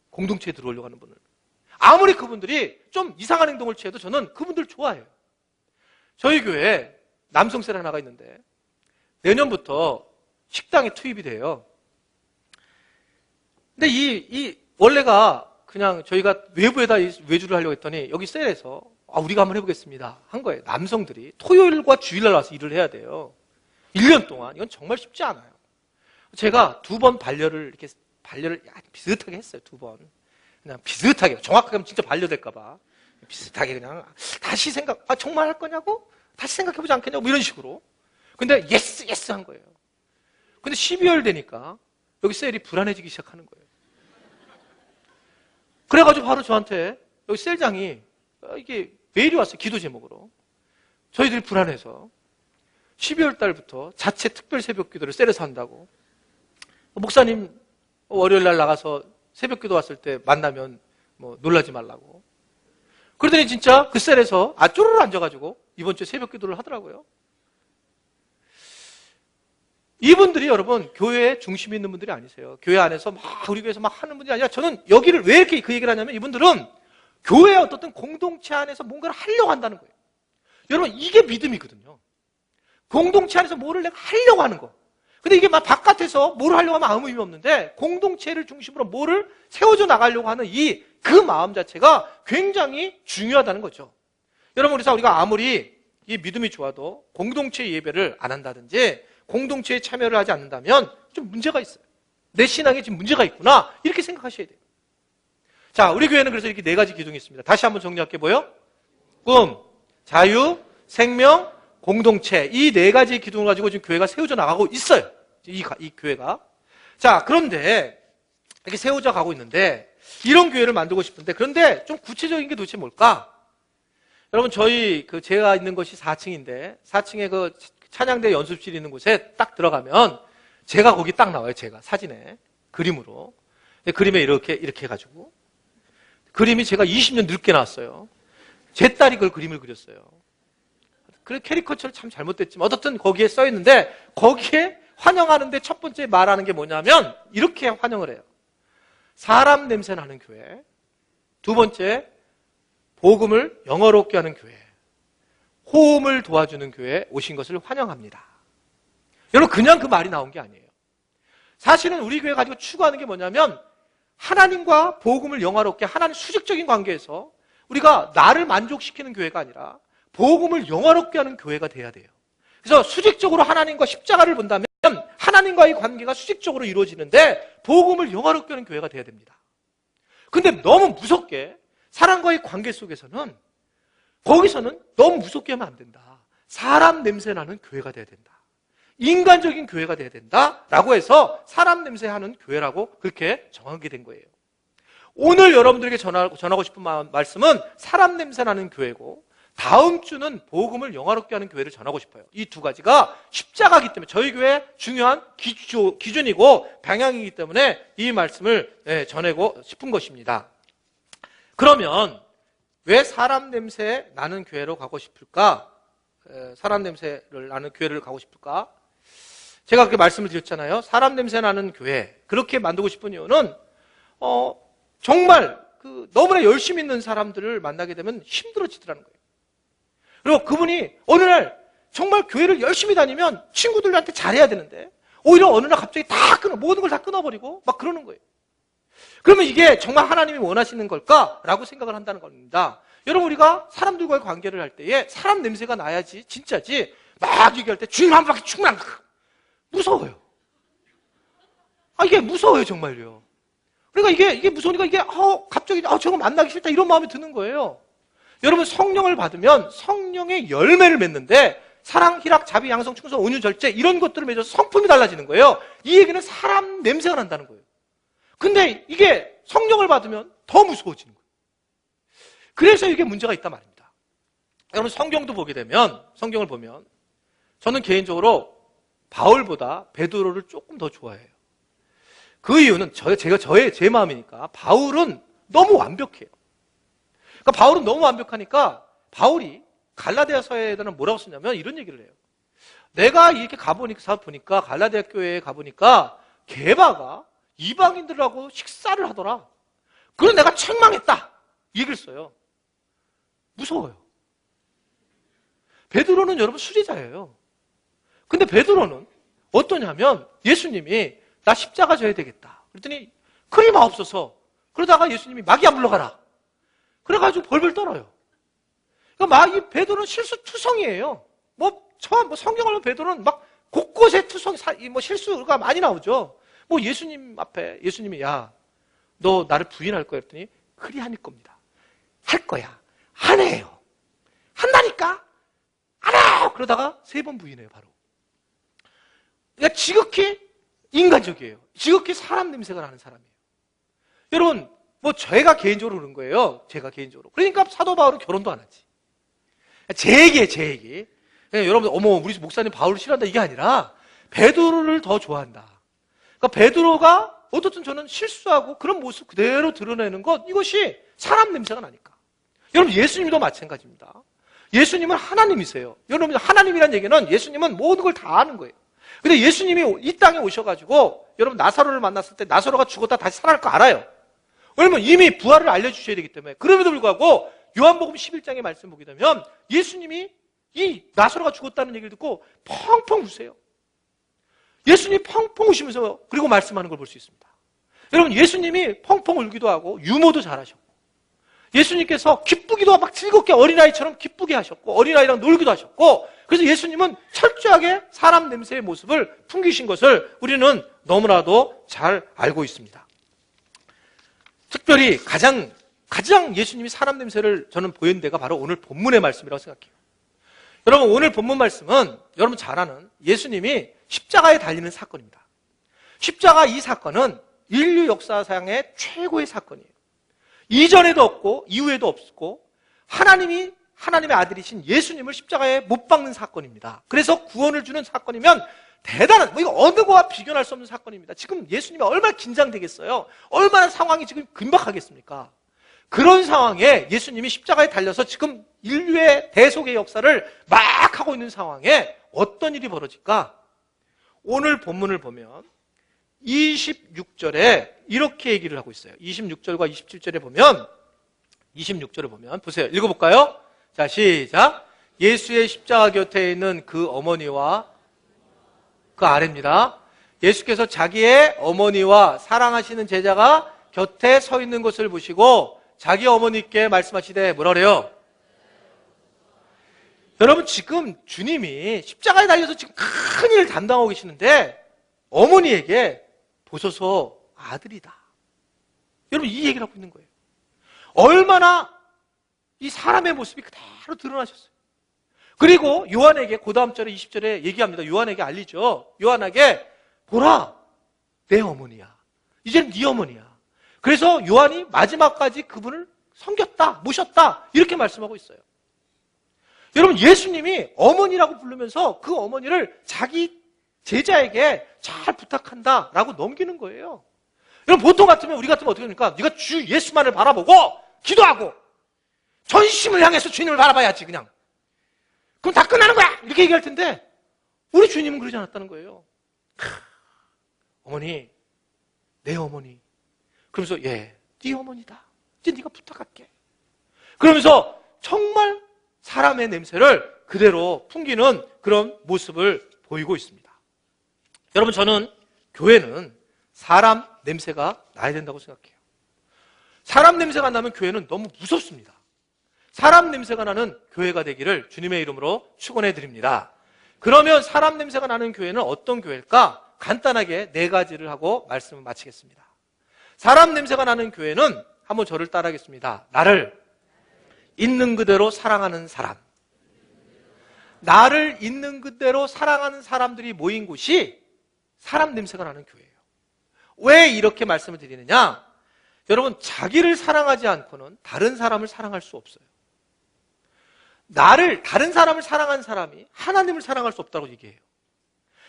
A: 공동체에 들어오려고 하는 분을. 아무리 그분들이 좀 이상한 행동을 취해도 저는 그분들 좋아해요. 저희 교회에 남성셀 하나가 있는데 내년부터 식당에 투입이 돼요. 근데 원래가 그냥 저희가 외부에다 외주를 하려고 했더니 여기 셀에서 우리가 한번 해보겠습니다 한 거예요. 남성들이 토요일과 주일날 와서 일을 해야 돼요. 1년 동안. 이건 정말 쉽지 않아요. 제가 2번 반려를 비슷하게 했어요. 2번. 그냥 비슷하게. 정확하게 하면 진짜 반려될까봐. 비슷하게 그냥 다시 정말 할 거냐고? 다시 생각해보지 않겠냐고? 이런 식으로. 근데 예스 한 거예요. 근데 12월 되니까 여기 셀이 불안해지기 시작하는 거예요. 그래가지고 바로 저한테 여기 셀장이 이게 메일이 왔어요. 기도 제목으로. 저희들이 불안해서 12월 달부터 자체 특별 새벽 기도를 셀에서 한다고. 목사님 월요일 날 나가서 새벽 기도 왔을 때 만나면 놀라지 말라고. 그러더니 진짜 그 셀에서 쪼르르 앉아가지고 이번 주에 새벽 기도를 하더라고요. 이분들이 여러분 교회에 중심에 있는 분들이 아니세요. 교회 안에서 우리 교회에서 하는 분들이 아니라, 저는 여기를 왜 이렇게 그 얘기를 하냐면 이분들은 교회의 어떤 공동체 안에서 뭔가를 하려고 한다는 거예요. 여러분, 이게 믿음이거든요. 공동체 안에서 뭐를 내가 하려고 하는 거. 근데 이게 막 바깥에서 뭐를 하려고 하면 아무 의미 없는데, 공동체를 중심으로 뭐를 세워져 나가려고 하는 그 마음 자체가 굉장히 중요하다는 거죠. 여러분, 그래서 우리가 아무리 이 믿음이 좋아도 공동체 예배를 안 한다든지 공동체에 참여를 하지 않는다면 좀 문제가 있어요. 내 신앙에 지금 문제가 있구나, 이렇게 생각하셔야 돼요. 자, 우리 교회는 그래서 이렇게 4가지 기둥이 있습니다. 다시 한번 정리할게요. 뭐요? 꿈, 자유, 생명, 공동체. 이 4가지 기둥을 가지고 지금 교회가 세워져 나가고 있어요. 이 교회가. 자, 그런데 이렇게 세워져 가고 있는데 이런 교회를 만들고 싶은데, 그런데 좀 구체적인 게 도대체 뭘까? 여러분, 제가 있는 것이 4층인데 4층에 그 찬양대 연습실이 있는 곳에 딱 들어가면 제가 거기 딱 나와요. 제가 사진에 그림으로. 그림에 이렇게 해가지고 그림이 제가 20년 늦게 나왔어요. 제 딸이 그걸 그림을 그렸어요. 그래, 캐리커처를 참 잘못됐지만 어떻든 거기에 써 있는데, 거기에 환영하는데 첫 번째 말하는 게 뭐냐면 이렇게 환영을 해요. 사람 냄새 나는 교회. 2번째, 복음을 영어롭게 하는 교회. 호흡을 도와주는 교회에 오신 것을 환영합니다. 여러분, 그냥 그 말이 나온 게 아니에요. 사실은 우리 교회가 가지고 추구하는 게 뭐냐면, 하나님과 복음을 영화롭게, 하나님 수직적인 관계에서 우리가 나를 만족시키는 교회가 아니라 복음을 영화롭게 하는 교회가 돼야 돼요. 그래서 수직적으로 하나님과 십자가를 본다면 하나님과의 관계가 수직적으로 이루어지는데 복음을 영화롭게 하는 교회가 돼야 됩니다. 근데 너무 무섭게 사람과의 관계 속에서는, 거기서는 너무 무섭게 하면 안 된다. 사람 냄새 나는 교회가 돼야 된다. 인간적인 교회가 돼야 된다라고 해서 사람 냄새하는 교회라고 그렇게 정하게 된 거예요. 오늘 여러분들에게 전하고 싶은 말씀은 사람 냄새 나는 교회고, 다음 주는 복음을 영화롭게 하는 교회를 전하고 싶어요. 이 두 가지가 십자가이기 때문에 저희 교회의 중요한 기준이고 방향이기 때문에 이 말씀을 전하고 싶은 것입니다. 그러면 왜 사람 냄새 나는 교회로 가고 싶을까? 사람 냄새를 나는 교회를 가고 싶을까? 제가 그렇게 말씀을 드렸잖아요. 사람 냄새 나는 교회 그렇게 만들고 싶은 이유는 정말 너무나 열심히 있는 사람들을 만나게 되면 힘들어지더라는 거예요. 그리고 그분이 어느 날 정말 교회를 열심히 다니면 친구들한테 잘해야 되는데 오히려 어느 날 갑자기 모든 걸 다 끊어버리고 막 그러는 거예요. 그러면 이게 정말 하나님이 원하시는 걸까라고 생각을 한다는 겁니다. 여러분, 우리가 사람들과의 관계를 할 때에 사람 냄새가 나야지 진짜지 막 얘기할 때 주님 한 바퀴 충만 무서워요. 이게 무서워요 정말요. 그러니까 이게 무서우니까 이게 갑자기 저거 만나기 싫다 이런 마음이 드는 거예요. 여러분, 성령을 받으면 성령의 열매를 맺는데 사랑, 희락, 자비, 양성, 충성, 온유, 절제 이런 것들을 맺어서 성품이 달라지는 거예요. 이 얘기는 사람 냄새가 난다는 거예요. 근데 이게 성령을 받으면 더 무서워지는 거예요. 그래서 이게 문제가 있단 말입니다. 여러분, 성경도 보게 되면, 성경을 보면 저는 개인적으로 바울보다 베드로를 조금 더 좋아해요. 그 이유는 제 마음이니까 바울은 너무 완벽해요. 그러니까 바울은 너무 완벽하니까 바울이 갈라디아서에는 뭐라고 쓰냐면 이런 얘기를 해요. 내가 이렇게 보니까 갈라디아 교회에 가보니까 게바가 이방인들하고 식사를 하더라. 그래서 내가 책망했다. 이 얘기를 써요. 무서워요. 베드로는 여러분 수리자예요. 근데 베드로는 어떠냐면 예수님이 나 십자가 져야 되겠다. 그랬더니 그리 마옵소서. 그러다가 예수님이 마귀야 물러가라. 그래가지고 벌벌 떨어요. 그러니까 이 베드로는 실수투성이에요. 성경을 보면 베드로는 막 곳곳에 실수가 많이 나오죠. 예수님 앞에 예수님이 야, 너 나를 부인할 거야 했더니 그리 하닐 겁니다. 할 거야. 안 해요. 한다니까? 안 해요. 그러다가 3번 부인해요, 바로. 그러니까 지극히 인간적이에요. 지극히 사람 냄새가 나는 사람이에요. 여러분, 제가 개인적으로 그런 거예요. 제가 개인적으로. 그러니까 사도 바울은 결혼도 안 하지. 제 얘기. 여러분, 우리 목사님 바울을 싫어한다 이게 아니라 베드로를 더 좋아한다. 그러니까 베드로가 어떻든 저는 실수하고 그런 모습 그대로 드러내는 것, 이것이 사람 냄새가 나니까. 여러분, 예수님도 마찬가지입니다. 예수님은 하나님이세요. 여러분, 하나님이란 얘기는 예수님은 모든 걸 다 아는 거예요. 근데 예수님이 이 땅에 오셔가지고 여러분 나사로를 만났을 때 나사로가 죽었다 다시 살아날 거 알아요. 왜냐면 이미 부활을 알려주셔야 되기 때문에. 그럼에도 불구하고 요한복음 11장의 말씀 보게 되면 예수님이 이 나사로가 죽었다는 얘기를 듣고 펑펑 우세요. 예수님이 펑펑 우시면서 그리고 말씀하는 걸 볼 수 있습니다. 여러분, 예수님이 펑펑 울기도 하고 유모도 잘하셨고 예수님께서 기쁘기도 막 즐겁게 어린아이처럼 기쁘게 하셨고 어린아이랑 놀기도 하셨고 그래서 예수님은 철저하게 사람 냄새의 모습을 풍기신 것을 우리는 너무나도 잘 알고 있습니다. 특별히 가장 예수님이 사람 냄새를 저는 보인 데가 바로 오늘 본문의 말씀이라고 생각해요. 여러분, 오늘 본문 말씀은 여러분 잘 아는 예수님이 십자가에 달리는 사건입니다. 십자가 이 사건은 인류 역사상의 최고의 사건이에요. 이전에도 없고 이후에도 없고 하나님의 아들이신 예수님을 십자가에 못 박는 사건입니다. 그래서 구원을 주는 사건이면 대단한, 이거 어느 거와 비교할 수 없는 사건입니다. 지금 예수님이 얼마나 긴장되겠어요? 얼마나 상황이 지금 긴박하겠습니까? 그런 상황에 예수님이 십자가에 달려서 지금 인류의 대속의 역사를 막 하고 있는 상황에 어떤 일이 벌어질까? 오늘 본문을 보면 26절에 이렇게 얘기를 하고 있어요. 26절과 27절에 보면 26절을 보면 보세요. 읽어볼까요? 자, 시작. 예수의 십자가 곁에 있는 그 어머니와 그 아래입니다. 예수께서 자기의 어머니와 사랑하시는 제자가 곁에 서 있는 것을 보시고 자기 어머니께 말씀하시되 뭐라 그래요? 여러분, 지금 주님이 십자가에 달려서 지금 큰 일을 담당하고 계시는데 어머니에게 보소서 아들이다. 여러분, 이 얘기를 하고 있는 거예요. 얼마나 이 사람의 모습이 그대로 드러나셨어요. 그리고 요한에게 그 다음 절에 20절에 얘기합니다. 요한에게 알리죠. 요한에게 보라, 내 어머니야. 이제는 네 어머니야. 그래서 요한이 마지막까지 그분을 섬겼다, 모셨다 이렇게 말씀하고 있어요. 여러분, 예수님이 어머니라고 부르면서 그 어머니를 자기 제자에게 잘 부탁한다라고 넘기는 거예요. 여러분, 보통 같으면, 우리 같으면 어떻게 합니까? 네가 주 예수만을 바라보고 기도하고 전심을 향해서 주님을 바라봐야지, 그냥. 그럼 다 끝나는 거야! 이렇게 얘기할 텐데, 우리 주님은 그러지 않았다는 거예요. 어머니, 내 어머니. 그러면서, 예, 네 어머니다. 이제 네가 부탁할게. 그러면서 정말 사람의 냄새를 그대로 풍기는 그런 모습을 보이고 있습니다. 여러분, 저는 교회는 사람 냄새가 나야 된다고 생각해요. 사람 냄새가 나면 교회는 너무 무섭습니다. 사람 냄새가 나는 교회가 되기를 주님의 이름으로 축원해 드립니다. 그러면 사람 냄새가 나는 교회는 어떤 교회일까? 간단하게 4가지를 하고 말씀을 마치겠습니다. 사람 냄새가 나는 교회는, 한번 저를 따라하겠습니다. 나를 있는 그대로 사랑하는 사람. 나를 있는 그대로 사랑하는 사람들이 모인 곳이 사람 냄새가 나는 교회예요. 왜 이렇게 말씀을 드리느냐? 여러분, 자기를 사랑하지 않고는 다른 사람을 사랑할 수 없어요. 다른 사람을 사랑하는 사람이 하나님을 사랑할 수 없다고 얘기해요.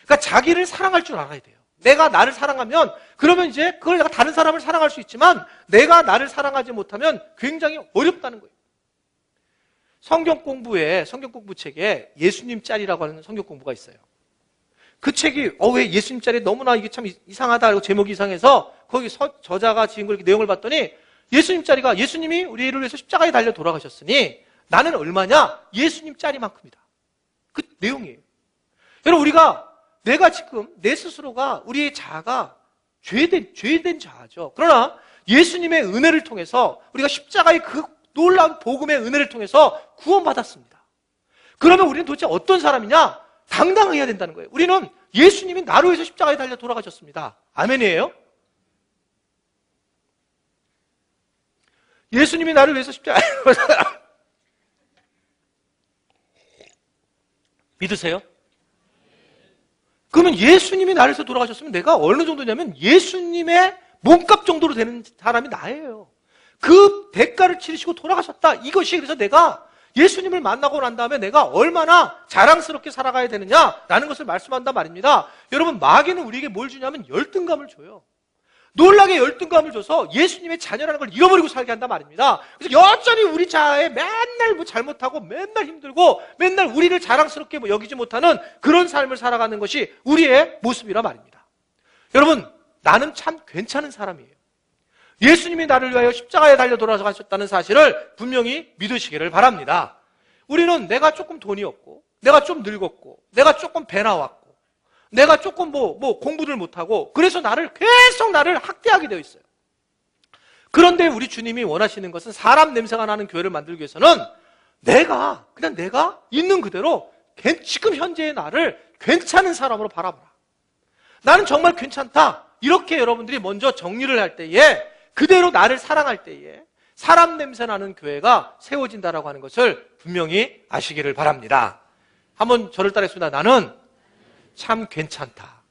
A: 그러니까 자기를 사랑할 줄 알아야 돼요. 내가 나를 사랑하면, 그러면 이제 그걸 내가 다른 사람을 사랑할 수 있지만, 내가 나를 사랑하지 못하면 굉장히 어렵다는 거예요. 성경 공부 책에 예수님 짤이라고 하는 성경 공부가 있어요. 그 책이, 왜 예수님 짤이 너무나 이게 참 이상하다, 그리고 제목이 이상해서, 거기 저자가 지은 걸 이렇게 내용을 봤더니, 예수님 짤이가, 예수님이 우리를 위해서 십자가에 달려 돌아가셨으니, 나는 얼마냐? 예수님 짤이만큼이다. 그 내용이에요. 여러분, 내가 지금 내 스스로가, 우리의 자아가 죄된 자아죠. 그러나 예수님의 은혜를 통해서 우리가 십자가의 그 놀라운 복음의 은혜를 통해서 구원받았습니다. 그러면 우리는 도대체 어떤 사람이냐? 당당해야 된다는 거예요. 우리는 예수님이 나를 위해서 십자가에 달려 돌아가셨습니다. 아멘이에요? 예수님이 나를 위해서 십자가에 믿으세요? 그러면 예수님이 나를 위해서 돌아가셨으면 내가 어느 정도냐면 예수님의 몸값 정도로 되는 사람이 나예요. 그 대가를 치르시고 돌아가셨다. 이것이, 그래서 내가 예수님을 만나고 난 다음에 내가 얼마나 자랑스럽게 살아가야 되느냐라는 것을 말씀한단 말입니다. 여러분, 마귀는 우리에게 뭘 주냐면 열등감을 줘요. 놀라게 열등감을 줘서 예수님의 자녀라는 걸 잃어버리고 살게 한단 말입니다. 그래서 여전히 우리 자아에 맨날 뭐 잘못하고 맨날 힘들고 맨날 우리를 자랑스럽게 여기지 못하는 그런 삶을 살아가는 것이 우리의 모습이란 말입니다. 여러분, 나는 참 괜찮은 사람이에요. 예수님이 나를 위하여 십자가에 달려 돌아가셨다는 사실을 분명히 믿으시기를 바랍니다. 우리는 내가 조금 돈이 없고, 내가 좀 늙었고, 내가 조금 배 나왔고, 내가 조금 공부를 못하고, 그래서 계속 나를 학대하게 되어 있어요. 그런데 우리 주님이 원하시는 것은 사람 냄새가 나는 교회를 만들기 위해서는 그냥 내가 있는 그대로 지금 현재의 나를 괜찮은 사람으로 바라보라. 나는 정말 괜찮다. 이렇게 여러분들이 먼저 정리를 할 때에, 그대로 나를 사랑할 때에 사람 냄새 나는 교회가 세워진다라고 하는 것을 분명히 아시기를 바랍니다. 한번 저를 따라했습니다. 나는 참 괜찮다.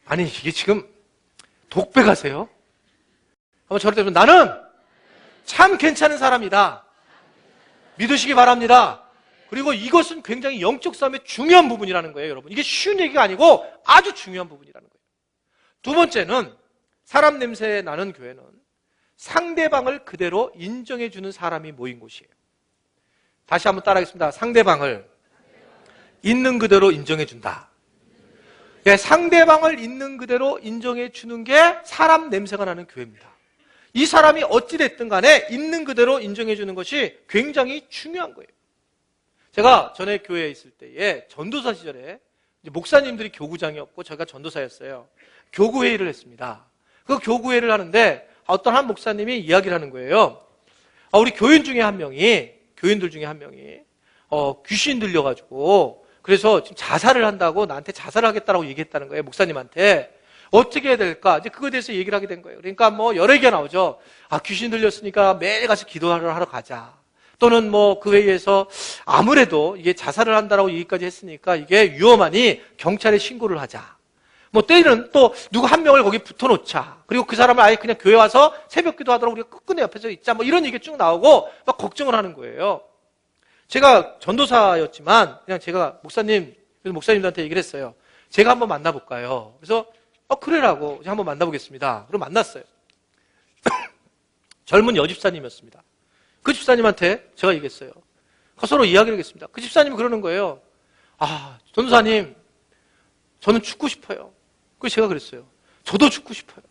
A: 아니, 이게 지금 독백하세요? 한번 저를 따라했습니다. 나는 참 괜찮은 사람이다. 믿으시기 바랍니다. 그리고 이것은 굉장히 영적 싸움의 중요한 부분이라는 거예요, 여러분. 이게 쉬운 얘기가 아니고 아주 중요한 부분이라는 거예요. 두 번째는, 사람 냄새 나는 교회는 상대방을 그대로 인정해주는 사람이 모인 곳이에요. 다시 한번 따라하겠습니다. 상대방을 있는 그대로 인정해준다. 예, 상대방을 있는 그대로 인정해주는 게 사람 냄새가 나는 교회입니다. 이 사람이 어찌됐든 간에 있는 그대로 인정해주는 것이 굉장히 중요한 거예요. 제가 전에 교회에 있을 때에 전도사 시절에 목사님들이 교구장이었고 저희가 전도사였어요. 교구회의를 했습니다. 그 교구회의를 하는데 어떤 한 목사님이 이야기를 하는 거예요. 우리 교인들 중에 한 명이 귀신 들려가지고 그래서 지금 자살을 한다고 나한테 자살을 하겠다라고 얘기했다는 거예요. 목사님한테. 어떻게 해야 될까? 이제 그거에 대해서 얘기를 하게 된 거예요. 그러니까 여러 얘기가 나오죠. 귀신 들렸으니까 매일 가서 기도하러 가자. 또는 그 회의에서 아무래도 이게 자살을 한다라고 얘기까지 했으니까 이게 위험하니 경찰에 신고를 하자. 뭐 때리는 또 누구 한 명을 거기 붙어놓자. 그리고 그 사람을 아예 그냥 교회 와서 새벽 기도하도록 우리가 끝끝내 옆에서 있자. 뭐 이런 얘기 쭉 나오고 막 걱정을 하는 거예요. 제가 전도사였지만 그냥 제가 목사님들한테 얘기를 했어요. 제가 한번 만나볼까요? 그래서 그래라고 한번 만나보겠습니다. 그럼 만났어요. 젊은 여집사님이었습니다. 그 집사님한테 제가 얘기했어요. 서로 이야기를 했습니다. 그 집사님이 그러는 거예요. 전도사님, 저는 죽고 싶어요. 그래서 제가 그랬어요. 저도 죽고 싶어요.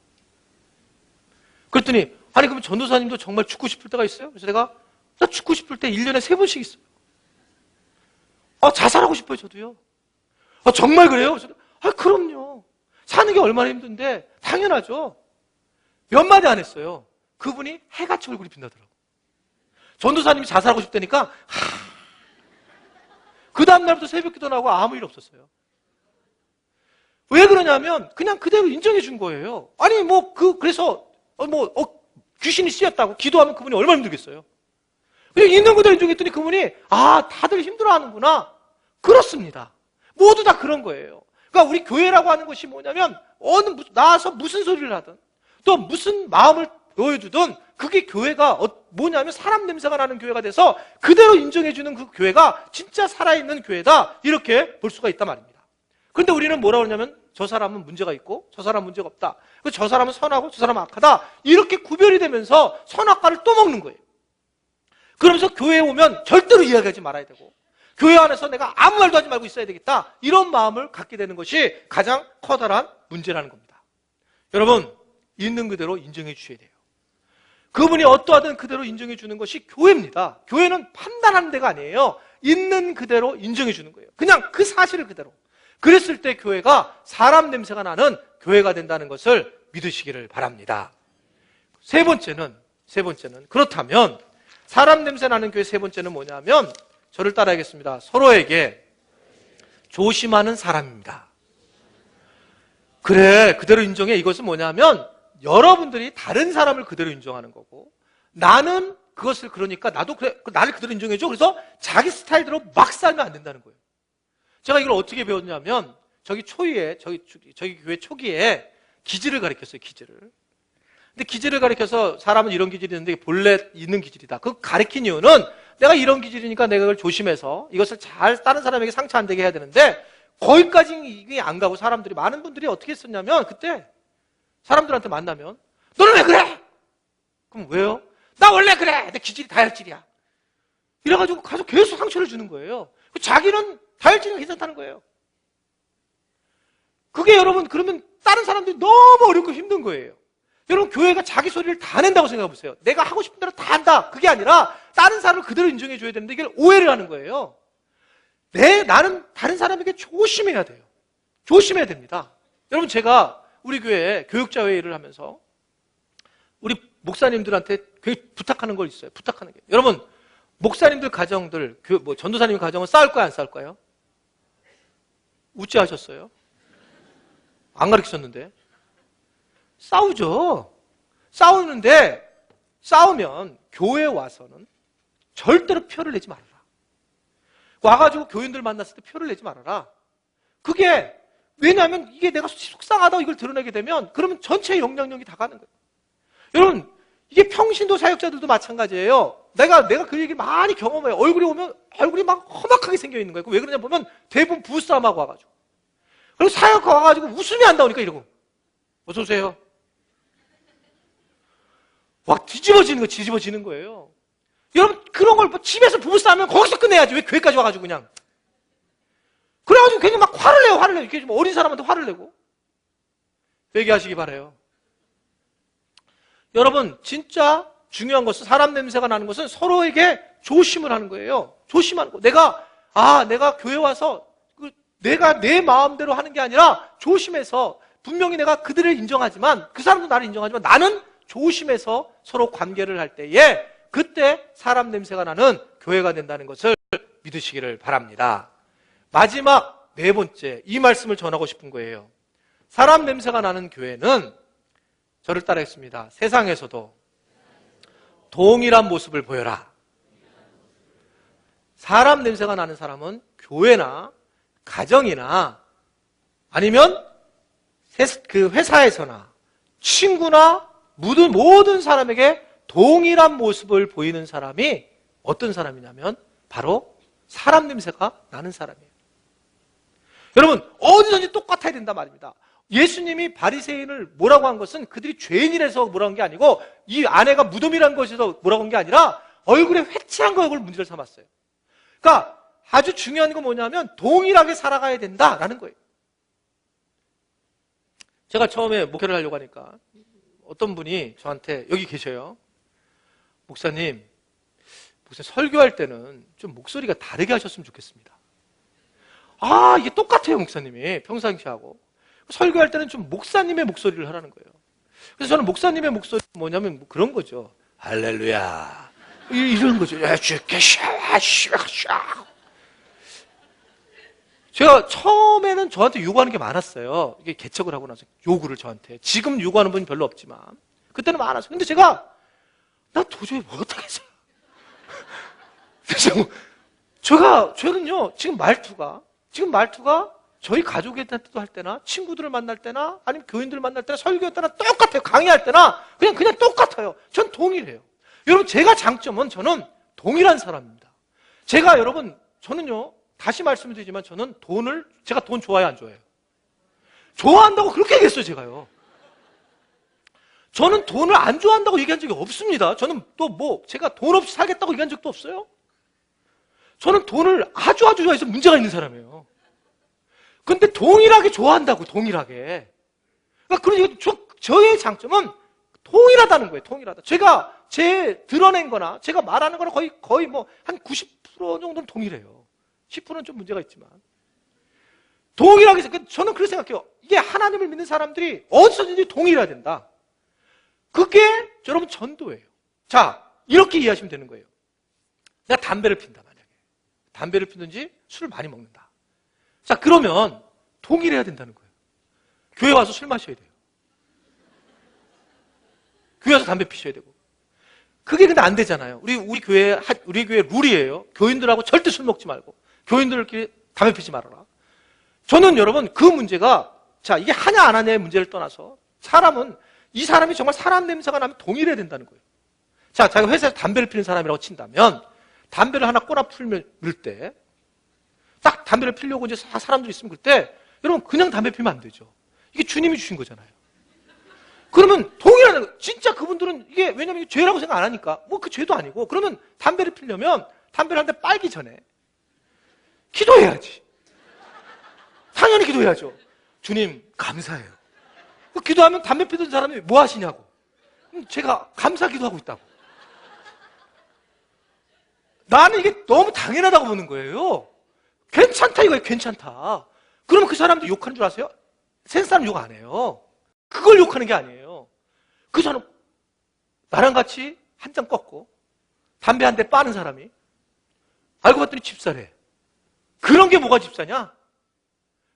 A: 그랬더니, 그럼 전도사님도 정말 죽고 싶을 때가 있어요? 그래서 나 죽고 싶을 때 1년에 3번씩 있어요. 자살하고 싶어요, 저도요. 정말 그래요? 저도, 그럼요. 사는 게 얼마나 힘든데, 당연하죠. 몇 마디 안 했어요. 그분이 해같이 얼굴이 빛나더라고요. 전도사님이 자살하고 싶다니까, 그 다음날부터 새벽 기도 나고 아무 일 없었어요. 왜 그러냐면, 그냥 그대로 인정해 준 거예요. 그래서, 귀신이 씌었다고 기도하면 그분이 얼마나 힘들겠어요. 그냥 있는 그대로 인정했더니 그분이, 다들 힘들어 하는구나. 그렇습니다. 모두 다 그런 거예요. 그러니까 우리 교회라고 하는 것이 뭐냐면, 나와서 무슨 소리를 하든, 또 무슨 마음을 보여주든, 그게 교회가 뭐냐면 사람 냄새가 나는 교회가 돼서 그대로 인정해주는 그 교회가 진짜 살아있는 교회다. 이렇게 볼 수가 있단 말입니다. 그런데 우리는 뭐라고 그러냐면 저 사람은 문제가 있고 저 사람은 문제가 없다. 저 사람은 선하고 저 사람은 악하다. 이렇게 구별이 되면서 선악과를 또 먹는 거예요. 그러면서 교회에 오면 절대로 이야기하지 말아야 되고 교회 안에서 내가 아무 말도 하지 말고 있어야 되겠다. 이런 마음을 갖게 되는 것이 가장 커다란 문제라는 겁니다. 여러분, 있는 그대로 인정해 주셔야 돼요. 그분이 어떠하든 그대로 인정해 주는 것이 교회입니다. 교회는 판단하는 데가 아니에요. 있는 그대로 인정해 주는 거예요. 그냥 그 사실을 그대로. 그랬을 때 교회가 사람 냄새가 나는 교회가 된다는 것을 믿으시기를 바랍니다. 세 번째는 그렇다면 사람 냄새 나는 교회 세 번째는 뭐냐면 저를 따라하겠습니다. 서로에게 조심하는 사람입니다. 그래, 그대로 인정해. 이것은 뭐냐면 여러분들이 다른 사람을 그대로 인정하는 거고 나는 그것을 그러니까 나도 그래, 나를 그대로 인정해줘. 그래서 자기 스타일대로 막 살면 안 된다는 거예요. 제가 이걸 어떻게 배웠냐면 저기 교회 초기에 기질을 가르쳤어요. 기질을. 근데 기질을 가르쳐서 사람은 이런 기질이 있는데 본래 있는 기질이다. 그거 가르친 이유는 내가 이런 기질이니까 내가 그걸 조심해서 이것을 잘 다른 사람에게 상처 안 되게 해야 되는데 거기까지 이게 안 가고 사람들이 많은 분들이 어떻게 했었냐면 그때 사람들한테 만나면 너는 왜 그래? 그럼 왜요? 나 원래 그래. 내 기질이 다혈질이야. 이래가지고 가서 계속 상처를 주는 거예요. 자기는 다혈질이 괜찮다는 거예요. 그게 여러분 그러면 다른 사람들이 너무 어렵고 힘든 거예요. 여러분 교회가 자기 소리를 다 낸다고 생각해 보세요. 내가 하고 싶은 대로 다 한다. 그게 아니라 다른 사람을 그대로 인정해 줘야 되는데 이게 오해를 하는 거예요. 나는 다른 사람에게 조심해야 돼요. 조심해야 됩니다. 여러분 제가 우리 교회에 교육자 회의를 하면서 우리 목사님들한테 부탁하는 걸 있어요. 부탁하는 게. 여러분 목사님들 가정들, 전도사님 가정은 싸울 거야 안 싸울 거예요? 웃지 하셨어요? 안 가르치셨는데. 싸우죠. 싸우면 교회에 와서는 절대로 표를 내지 말아라. 와가지고 교인들 만났을 때 표를 내지 말아라. 그게 왜냐하면 이게 내가 속상하다 이걸 드러내게 되면 그러면 전체의 영향력이 다 가는 거예요. 여러분 이게 평신도 사역자들도 마찬가지예요. 내가 그 얘기를 많이 경험해요. 얼굴이 막 험악하게 생겨 있는 거예요. 왜 그러냐 보면 대부분 부부싸움하고 와가지고 그리고 사역 와가지고 웃음이 안 나오니까 이러고 어서 오세요. 막 뒤집어지는 거예요. 여러분 그런 걸 집에서 부부싸움하면 거기서 끝내야지 왜 교회까지 와가지고 그냥 그래가지고 괜히 막 화를 내요. 이렇게 좀 어린 사람한테 화를 내고 회개하시기 바라요. 여러분 진짜 중요한 것은 사람 냄새가 나는 것은 서로에게 조심을 하는 거예요. 조심하는 거. 내가 교회 와서 내가 내 마음대로 하는 게 아니라 조심해서 분명히 내가 그들을 인정하지만 그 사람도 나를 인정하지만 나는 조심해서 서로 관계를 할 때에 그때 사람 냄새가 나는 교회가 된다는 것을 믿으시기를 바랍니다. 마지막 네 번째 이 말씀을 전하고 싶은 거예요. 사람 냄새가 나는 교회는 저를 따라했습니다. 세상에서도 동일한 모습을 보여라. 사람 냄새가 나는 사람은 교회나 가정이나 아니면 그 회사에서나 친구나 모든 사람에게 동일한 모습을 보이는 사람이 어떤 사람이냐면 바로 사람 냄새가 나는 사람이에요. 여러분, 어디든지 똑같아야 된단 말입니다. 예수님이 바리새인을 뭐라고 한 것은 그들이 죄인이라서 뭐라고 한 게 아니고 이 아내가 무덤이라는 것에서 뭐라고 한 게 아니라 얼굴에 회칠한 걸 문제를 삼았어요. 그러니까 아주 중요한 건 뭐냐면 동일하게 살아가야 된다라는 거예요. 제가 처음에 목회를 하려고 하니까 어떤 분이 저한테 여기 계셔요. 목사님 설교할 때는 좀 목소리가 다르게 하셨으면 좋겠습니다. 아, 이게 똑같아요, 목사님이 평상시하고. 설교할 때는 좀 목사님의 목소리를 하라는 거예요. 그래서 저는 목사님의 목소리 뭐냐면 뭐 그런 거죠. 할렐루야. 이런 거죠. 제가 처음에는 저한테 요구하는 게 많았어요. 이게 개척을 하고 나서 요구를 저한테. 지금 요구하는 분이 별로 없지만 그때는 많았어요. 근데 제가 나 도저히 못하겠어요. 그래서 저는요 지금 말투가 저희 가족한테도 할 때나 친구들을 만날 때나 아니면 교인들을 만날 때나 설교할 때나 똑같아요. 강의할 때나 그냥 똑같아요. 전 동일해요. 여러분, 제가 장점은 저는 동일한 사람입니다. 저는요 다시 말씀드리지만 제가 돈 좋아해요, 안 좋아해요? 좋아한다고 그렇게 얘기했어요, 제가요. 저는 돈을 안 좋아한다고 얘기한 적이 없습니다. 저는 제가 돈 없이 살겠다고 얘기한 적도 없어요. 저는 돈을 아주 좋아해서 문제가 있는 사람이에요. 근데 동일하게 좋아한다고, 동일하게. 그러니까 저의 장점은 동일하다는 거예요, 동일하다. 제가 드러낸 거나 제가 말하는 거나 거의 한 90% 정도는 동일해요. 10%는 좀 문제가 있지만. 동일하게, 저는 그렇게 생각해요. 이게 하나님을 믿는 사람들이 어디서든지 동일해야 된다. 그게 여러분 전도예요. 자, 이렇게 이해하시면 되는 거예요. 내가 담배를 핀다, 만약에. 담배를 피든지 술을 많이 먹는다. 자, 그러면 동일해야 된다는 거예요. 교회 와서 술 마셔야 돼요. 교회 와서 담배 피셔야 되고. 그게 근데 안 되잖아요. 우리 교회 룰이에요. 교인들하고 절대 술 먹지 말고. 교인들끼리 담배 피지 말아라. 저는 여러분 그 문제가, 자, 이게 하냐 안 하냐의 문제를 떠나서 이 사람이 정말 사람 냄새가 나면 동일해야 된다는 거예요. 자, 자기가 회사에서 담배를 피는 사람이라고 친다면 담배를 하나 꼬나 풀 때 딱 담배를 피려고 이제 사람들이 있으면 그때 여러분 그냥 담배 피면 안 되죠. 이게 주님이 주신 거잖아요. 그러면 동일한, 진짜 그분들은 이게 왜냐면 이게 죄라고 생각 안 하니까 그 죄도 아니고, 그러면 담배를 피려면 담배를 한 대 빨기 전에 기도해야지. 당연히 기도해야죠. 주님 감사해요. 기도하면 담배 피던 사람이 뭐 하시냐고. 제가 감사 기도하고 있다고. 나는 이게 너무 당연하다고 보는 거예요. 괜찮다 이거예요. 괜찮다. 그러면 그 사람도 욕하는 줄 아세요? 센 사람 욕 안 해요. 그걸 욕하는 게 아니에요. 그 사람 나랑 같이 한 잔 꺾고 담배 한 대 빠는 사람이 알고 봤더니 집사래. 그런 게 뭐가 집사냐?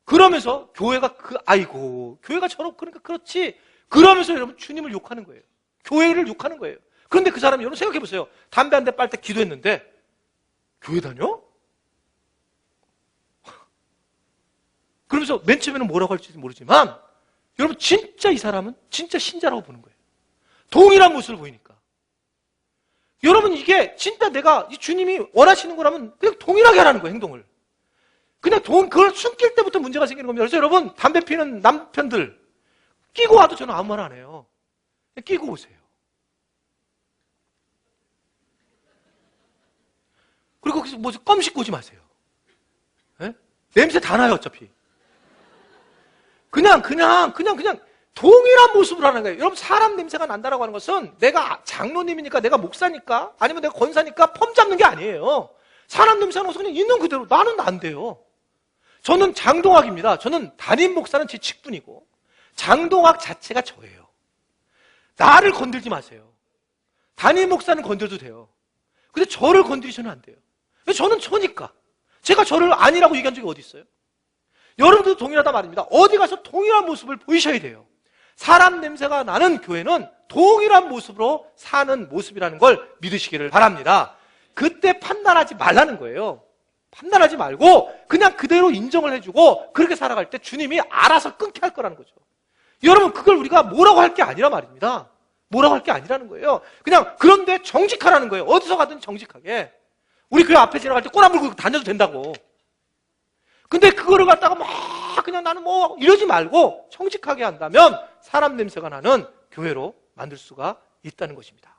A: 그러면서 교회가 교회가 그러니까 그렇지. 그러면서 여러분 주님을 욕하는 거예요. 교회를 욕하는 거예요. 그런데 그 사람이 여러분 생각해 보세요. 담배 한 대 빨 때 기도했는데 교회 다녀? 그러면서 맨 처음에는 뭐라고 할지도 모르지만 여러분 진짜 이 사람은 진짜 신자라고 보는 거예요. 동일한 모습을 보이니까. 여러분 이게 진짜 이 주님이 원하시는 거라면 그냥 동일하게 하라는 거예요, 행동을. 그걸 숨길 때부터 문제가 생기는 겁니다. 그래서 여러분 담배 피는 남편들 끼고 와도 저는 아무 말 안 해요. 그냥 끼고 오세요. 그리고 거기서 껌 씹고 오지 마세요. 네? 냄새 다 나요, 어차피. 그냥 동일한 모습으로 하는 거예요. 여러분 사람 냄새가 난다라고 하는 것은 내가 장로님이니까, 내가 목사니까, 아니면 내가 권사니까 펌 잡는 게 아니에요. 사람 냄새가 나서 그냥 있는 그대로 나는 안 돼요. 저는 장동학입니다. 저는 담임 목사는 제 직분이고 장동학 자체가 저예요. 나를 건들지 마세요. 담임 목사는 건들도 돼요. 근데 저를 건드리셔는 안 돼요. 저는 저니까. 제가 저를 아니라고 얘기한 적이 어디 있어요? 여러분들도 동일하다 말입니다. 어디 가서 동일한 모습을 보이셔야 돼요. 사람 냄새가 나는 교회는 동일한 모습으로 사는 모습이라는 걸 믿으시기를 바랍니다. 그때 판단하지 말라는 거예요. 판단하지 말고 그냥 그대로 인정을 해주고 그렇게 살아갈 때 주님이 알아서 끊게 할 거라는 거죠. 여러분, 그걸 우리가 뭐라고 할 게 아니라 말입니다. 뭐라고 할 게 아니라는 거예요. 그냥 그런데 정직하라는 거예요. 어디서 가든 정직하게. 우리 교회 앞에 지나갈 때 꼬라 물고 다녀도 된다고. 근데 그거를 갖다가 막 그냥 나는 뭐 이러지 말고 정직하게 한다면 사람 냄새가 나는 교회로 만들 수가 있다는 것입니다.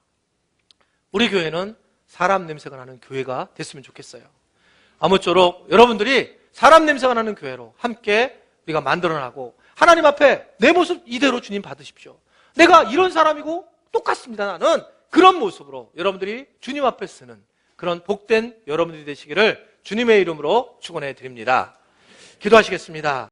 A: 우리 교회는 사람 냄새가 나는 교회가 됐으면 좋겠어요. 아무쪼록 여러분들이 사람 냄새가 나는 교회로 함께 우리가 만들어나고 하나님 앞에 내 모습 이대로 주님 받으십시오. 내가 이런 사람이고 똑같습니다. 나는 그런 모습으로 여러분들이 주님 앞에 쓰는 그런 복된 여러분들이 되시기를 주님의 이름으로 축원해 드립니다. 기도하시겠습니다.